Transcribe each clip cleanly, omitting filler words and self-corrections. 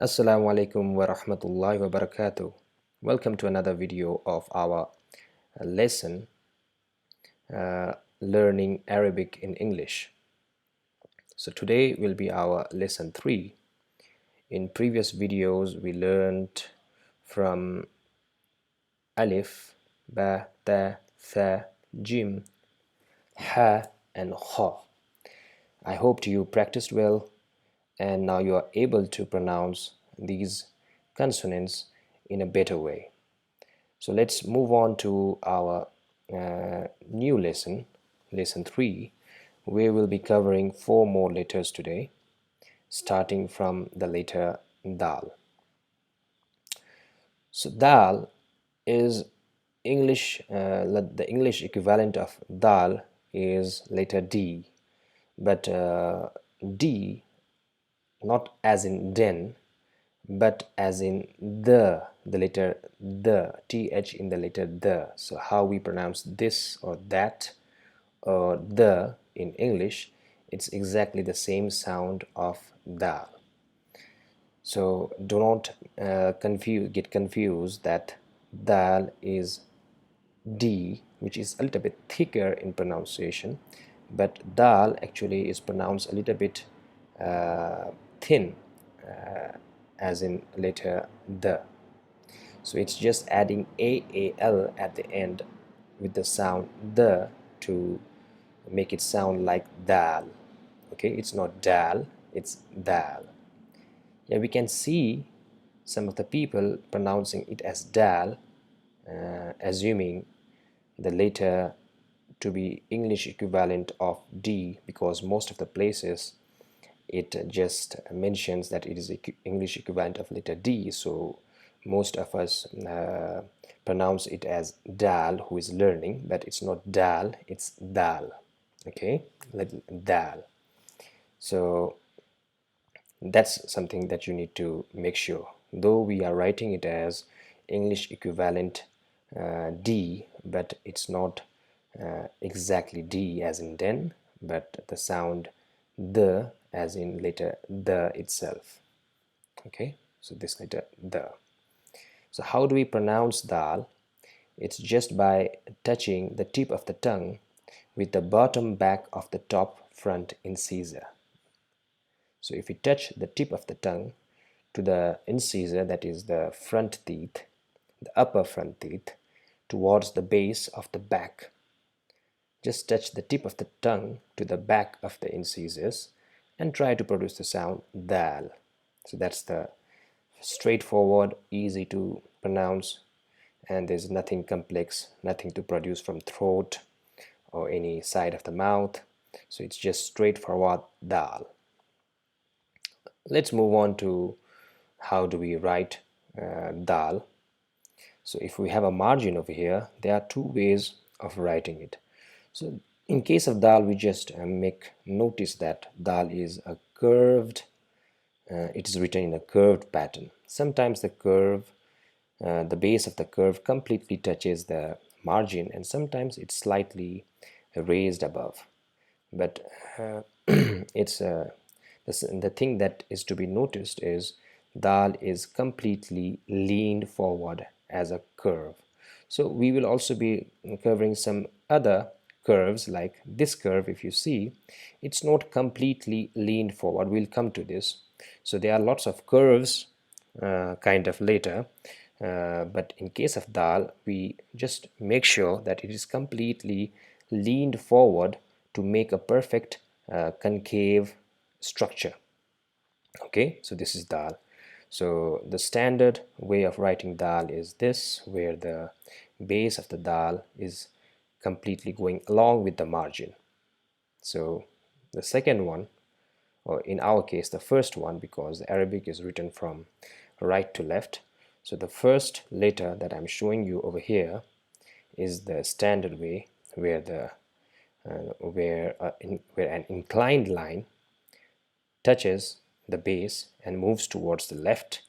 Assalamu alaikum wa rahmatullahi wa barakatuh. Welcome to another video of our lesson learning Arabic in English. So today will be our lesson 3. In previous videos we learned from alif, ba, ta, tha, jim, ha and kha. I hope you practiced well and now you are able to pronounce these consonants in a better way. So let's move on to our new lesson, lesson 3, where we'll be covering 4 more letters today, starting from the letter Dal. So Dal is the English equivalent of Dal is letter D, but D not as in den, but as in the letter the, th in the letter the. So how we pronounce this or that or the in English, it's exactly the same sound of Dal. So do not get confused that Dal is D, which is a little bit thicker in pronunciation, but Dal actually is pronounced a little bit thin, as in letter the. So it's just adding AAL at the end with the sound the to make it sound like Dal. Okay, it's not Dal, it's Dal. Yeah, we can see some of the people pronouncing it as Dal, assuming the letter to be English equivalent of D, because most of the places it just mentions that it is English equivalent of letter D. So most of us pronounce it as Dal, who is learning, but it's not Dal, it's Dal. Okay, Dal. So that's something that you need to make sure. Though we are writing it as English equivalent D, but it's not exactly D as in den, but the sound the as in letter the itself. Okay, so this letter the. So how do we pronounce Dal? It's just by touching the tip of the tongue with the bottom back of the top front incisor. So if we touch the tip of the tongue to the incisor, that is the front teeth, the upper front teeth, towards the base of the back, just touch the tip of the tongue to the back of the incisors and try to produce the sound Dal. So that's the straightforward, easy to pronounce, and there's nothing complex, nothing to produce from throat or any side of the mouth. So it's just straightforward Dal. Let's move on to how do we write Dal. So if we have a margin over here, there are 2 ways of writing it. So in case of Dal, we just make notice that Dal is a curved, it is written in a curved pattern. Sometimes the curve, the base of the curve completely touches the margin, and sometimes it's slightly raised above. But it's the thing that is to be noticed is Dal is completely leaned forward as a curve. So we will also be covering some other curves, like this curve. If you see, it's not completely leaned forward. We'll come to this. So there are lots of curves kind of later, but in case of Dal, we just make sure that it is completely leaned forward to make a perfect concave structure. Okay, so this is Dal. So the standard way of writing Dal is this, where the base of the Dal is completely going along with the margin. So the second one, or in our case the first one, because the Arabic is written from right to left, so the first letter that I'm showing you over here is the standard way, where the where an inclined line touches the base and moves towards the left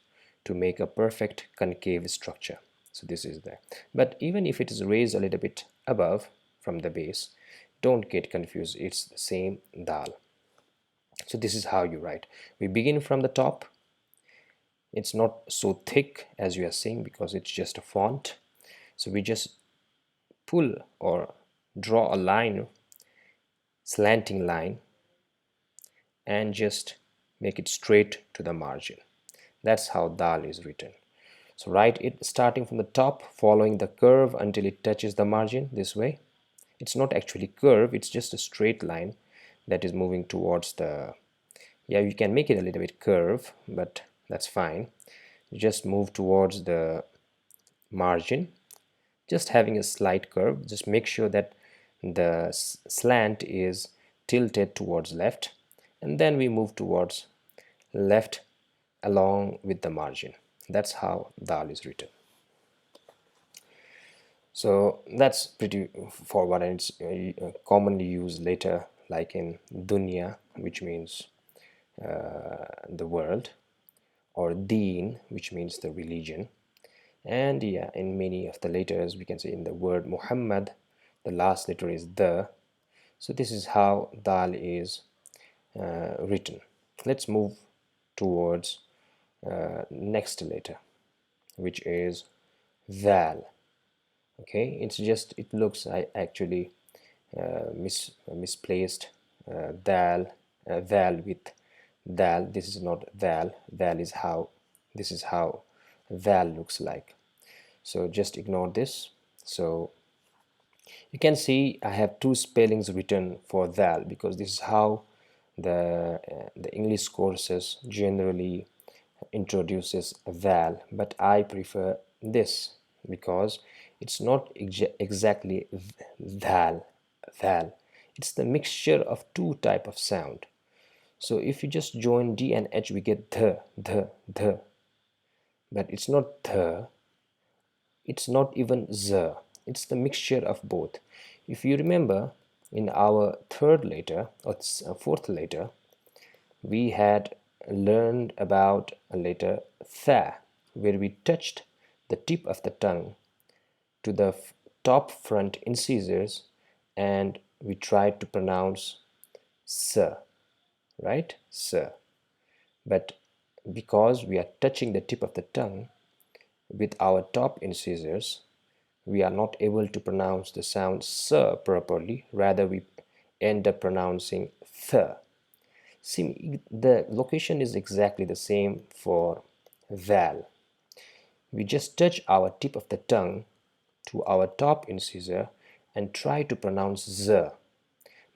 to make a perfect concave structure. So this is there. But even if it is raised a little bit above from the base, don't get confused, it's the same Dal. So this is how you write. We begin from the top, It's not so thick as you are seeing because it's just a font. So we just pull or draw a line, slanting line, and just make it straight to the margin. That's how Daal is written. So write it starting from the top, following the curve until it touches the margin this way. It's not actually curve, it's just a straight line that is moving towards the, yeah, you can make it a little bit curve, but that's fine. You just move towards the margin, just having a slight curve. Just make sure that the slant is tilted towards left, and then we move towards left along with the margin. That's how Daal is written. So that's pretty forward, and it's commonly used later, like in dunya, which means the world, or deen, which means the religion. And yeah, in many of the letters, we can say in the word Muhammad, the last letter is the. So this is how Dal is written. Let's move towards next letter, which is Dhal. Okay, it's just, it looks actually misplaced, Dal, Dhal with Dal. This is not Dhal. Dhal is how, this is how Dhal looks like. So just ignore this. So you can see I have two spellings written for Dhal because this is how the English courses generally introduces Dhal, but I prefer this because it's not exactly Dhal, Dhal. It's the mixture of two type of sound. So if you just join D and H, we get the, but it's not the, it's not even z, it's the mixture of both. If you remember, in our third letter or fourth letter, we had learned about a letter tha, where we touched the tip of the tongue to the top front incisors and we tried to pronounce s, right? S. But because we are touching the tip of the tongue with our top incisors, we are not able to pronounce the sound s properly. Rather, we end up pronouncing th. See, the location is exactly the same for Dhal. We just touch our tip of the tongue to our top incisor and try to pronounce z,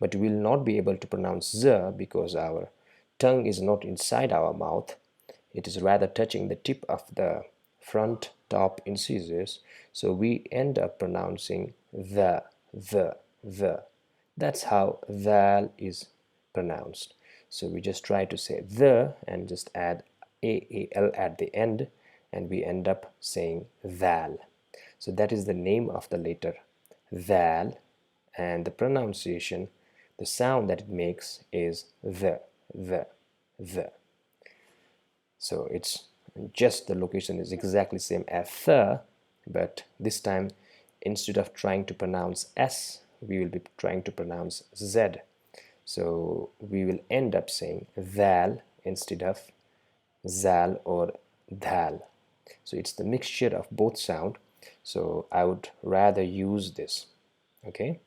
but we will not be able to pronounce z because our tongue is not inside our mouth. It is rather touching the tip of the front top incisors, so we end up pronouncing the. That's how Dhal is pronounced. So we just try to say the and just add aal at the end, and we end up saying Dhal. So that is the name of the letter Dhal, and the pronunciation, the sound that it makes is the. So it's just, the location is exactly same as the, but this time instead of trying to pronounce s, we will be trying to pronounce z. So we will end up saying Dhal instead of Zal or Dhal. So it's the mixture of both sound. So I would rather use this. Okay.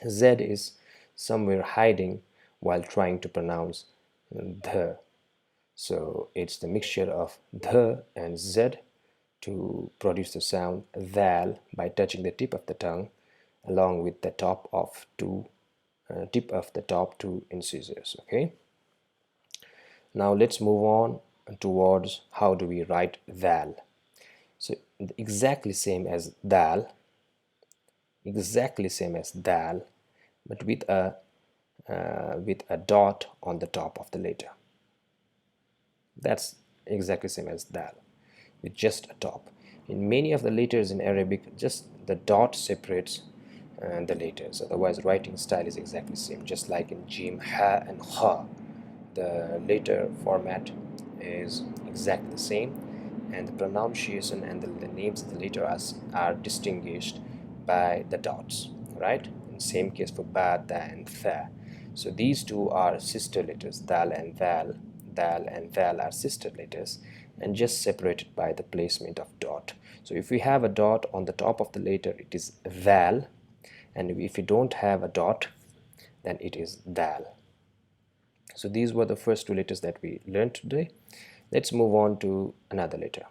Z is somewhere hiding while trying to pronounce the. So it's the mixture of the and Z to produce the sound Dhal by touching the tip of the tongue along with the tip of the top two incisors. Okay, now let's move on towards how do we write Dhal. So exactly same as Dal, exactly same as Dal, but with a dot on the top of the letter. That's exactly same as Dal, with just a top. In many of the letters in Arabic, just the dot separates the letters. Otherwise, writing style is exactly same. Just like in Jim, Ha, and Kha, the letter format is exactly the same, and the pronunciation and the names of the letters are distinguished by the dots. Right? In same case for Ba, Da, and Tha. So these two are sister letters, Dal and Dhal. Dal and Dhal are sister letters and just separated by the placement of dot. So if we have a dot on the top of the letter, it is Dhal, and if we don't have a dot, then it is Dal. So these were the first two letters that we learned today. Let's move on to another letter.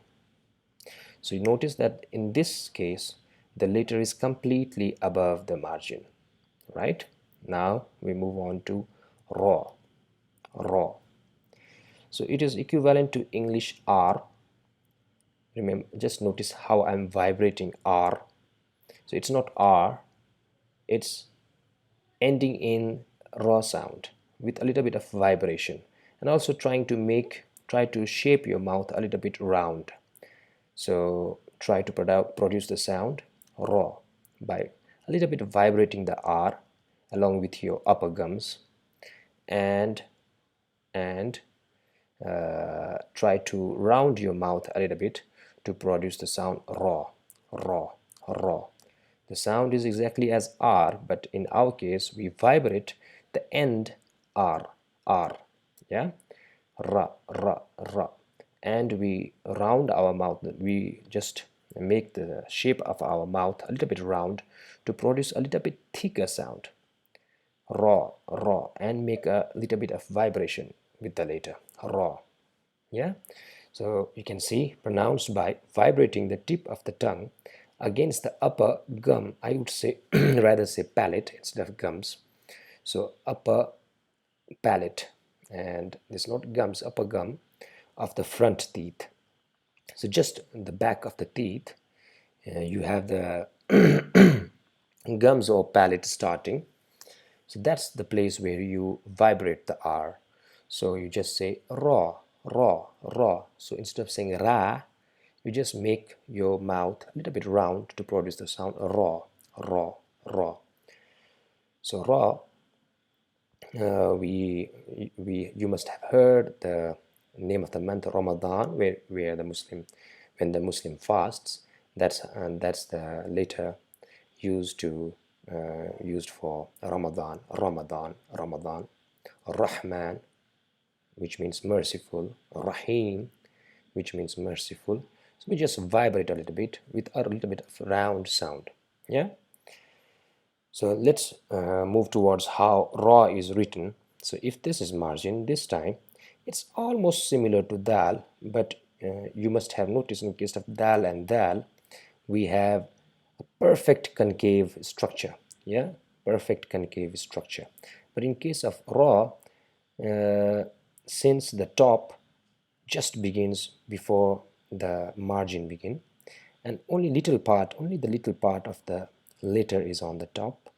So you notice that in this case, the letter is completely above the margin, right? Now we move on to Ra. Ra. So it is equivalent to English R. Remember, just notice how I'm vibrating R. So it's not R, it's ending in raw sound with a little bit of vibration, and also try to shape your mouth a little bit round. So try to produce the sound raw by a little bit vibrating the R along with your upper gums, and and try to round your mouth a little bit to produce the sound raw, raw, raw. The sound is exactly as R, but in our case we vibrate the end R, R, yeah, ra, ra, ra, and we round our mouth. We just make the shape of our mouth a little bit round to produce a little bit thicker sound, raw, raw, and make a little bit of vibration with the letter raw. Yeah, so you can see pronounced by vibrating the tip of the tongue against the upper gum. I would say rather say palate instead of gums. So upper palate, and this not gums, upper gum of the front teeth. So just the back of the teeth, you have the gums or palate starting. So that's the place where you vibrate the R. So you just say raw, raw, raw. So instead of saying ra, you just make your mouth a little bit round to produce the sound raw, raw, raw. So raw, you must have heard the name of the month Ramadan, where the Muslim, when the Muslim fasts, that's the letter used to used for Ramadan, Ramadan, Ramadan, Rahman, which means merciful, Rahim, which means merciful. So we just vibrate a little bit with a little bit of round sound. Yeah. So let's move towards how Ra is written. So if this is margin, this time it's almost similar to Dal, but you must have noticed in case of Dal and Dal, we have a perfect concave structure. Yeah, perfect concave structure. But in case of Ra, uh, since the top just begins before the margin begin, and only the little part of the letter is on the top,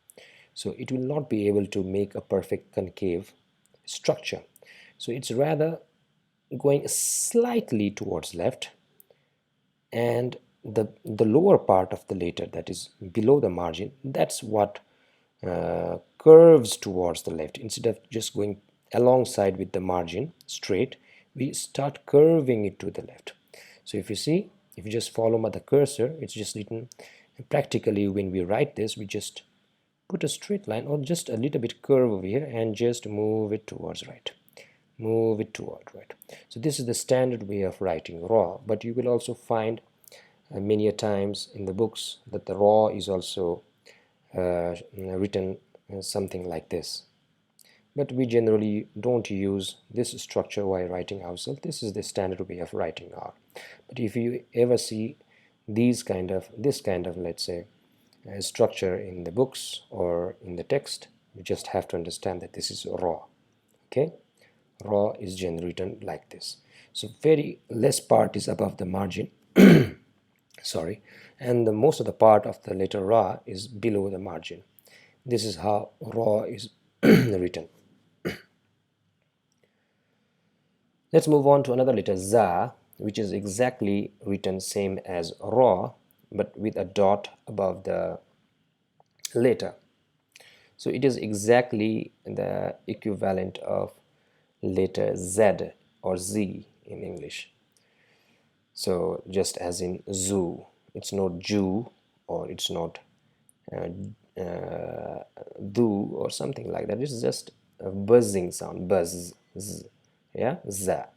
so it will not be able to make a perfect concave structure. So it's rather going slightly towards left, and the lower part of the letter that is below the margin, that's what curves towards the left. Instead of just going alongside with the margin straight, we start curving it to the left. So if you see, if you just follow the cursor, it's just written practically. When we write this, we just put a straight line or just a little bit curve over here and just move it towards right, move it toward right. So this is the standard way of writing Ra, but you will also find many a times in the books that the Ra is also written something like this, but we generally don't use this structure while writing ourselves. This is the standard way of writing R. But if you ever see this kind of let's say structure in the books or in the text, you just have to understand that this is Ra. Okay, Ra is generally written like this. So very less part is above the margin sorry, and the most of the part of the letter Ra is below the margin. This is how Ra is written. Let's move on to another letter Za, which is exactly written same as Ra, but with a dot above the letter. So it is exactly the equivalent of letter Z or Z in English. So just as in zoo, it's not Jew, or it's not uh, do or something like that. It's just a buzzing sound, buzz, z, Yeah, za.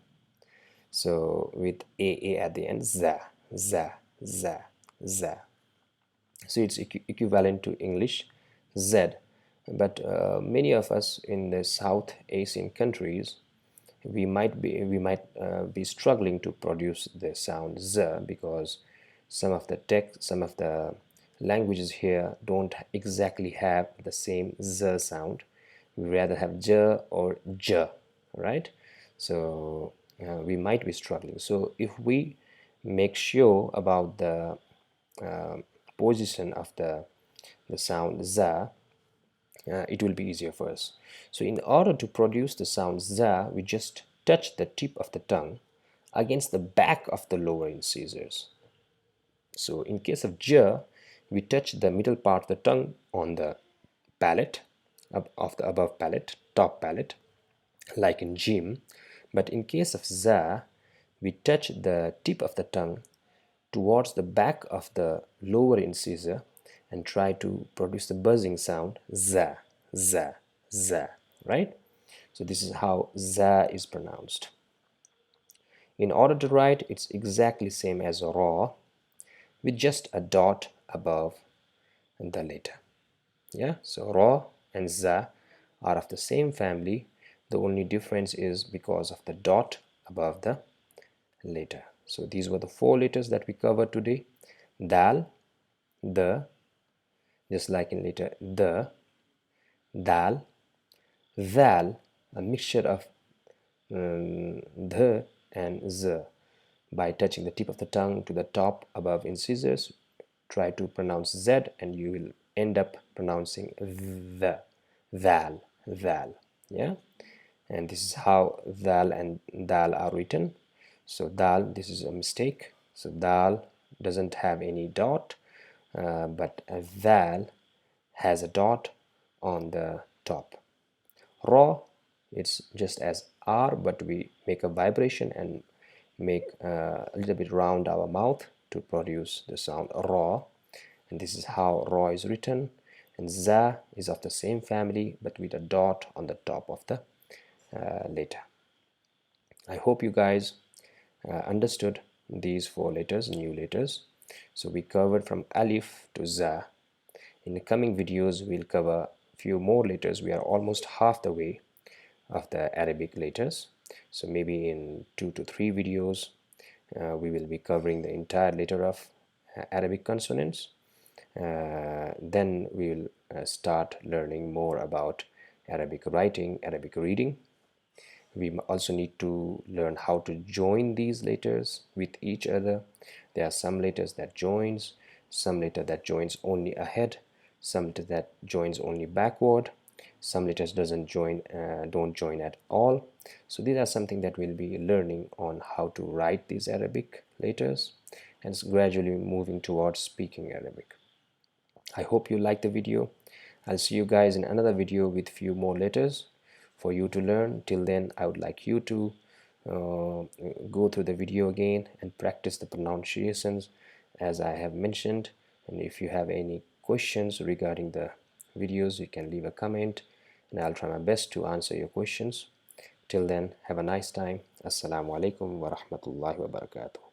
So with a at the end, za, za, za, za. So it's equivalent to English Z. But many of us in the South Asian countries, we might be struggling to produce the sound Z, because some of the languages here don't exactly have the same Z sound. We rather have J or J, right? So we might be struggling. So if we make sure about the uh, position of the sound za, it will be easier for us. So in order to produce the sound za, we just touch the tip of the tongue against the back of the lower incisors. So in case of j, we touch the middle part of the tongue on the palate, of the above palate, top palate, like in gym. But in case of za, we touch the tip of the tongue towards the back of the lower incisor and try to produce the buzzing sound za, za, za, right? So this is how za is pronounced. In order to write, it's exactly same as raw, with just a dot above the letter. Yeah, so raw and za are of the same family. The only difference is because of the dot above the letter. So these were the four letters that we covered today. Dal, the, just like in letter the, dal, val, a mixture of the and z. By touching the tip of the tongue to the top above incisors, try to pronounce z and you will end up pronouncing the, val, val. Yeah, and this is how dal and dal are written. So dal, this is a mistake. So dal doesn't have any dot, but a val has a dot on the top. Raw, it's just as R, but we make a vibration and make a little bit round our mouth to produce the sound raw. And this is how raw is written. And za is of the same family, but with a dot on the top of the letter. I hope you guys understood these four letters, new letters. So we covered from alif to za. In the coming videos, we'll cover few more letters. We are almost half the way of the Arabic letters. So maybe in 2 to 3 videos, we will be covering the entire letter of Arabic consonants. Then we will start learning more about Arabic writing, Arabic reading. We also need to learn how to join these letters with each other. There are some letters that joins, some letter that joins only ahead, some letter that joins only backward, some letters don't join at all. So these are something that we'll be learning on how to write these Arabic letters and gradually moving towards speaking Arabic. I hope you like the video. I'll see you guys in another video with few more letters for you to learn. Till then, I would like you to go through the video again and practice the pronunciations as I have mentioned. And if you have any questions regarding the videos, you can leave a comment and I'll try my best to answer your questions. Till then, have a nice time. Assalamu alaikum wa rahmatullahi wa barakatuh.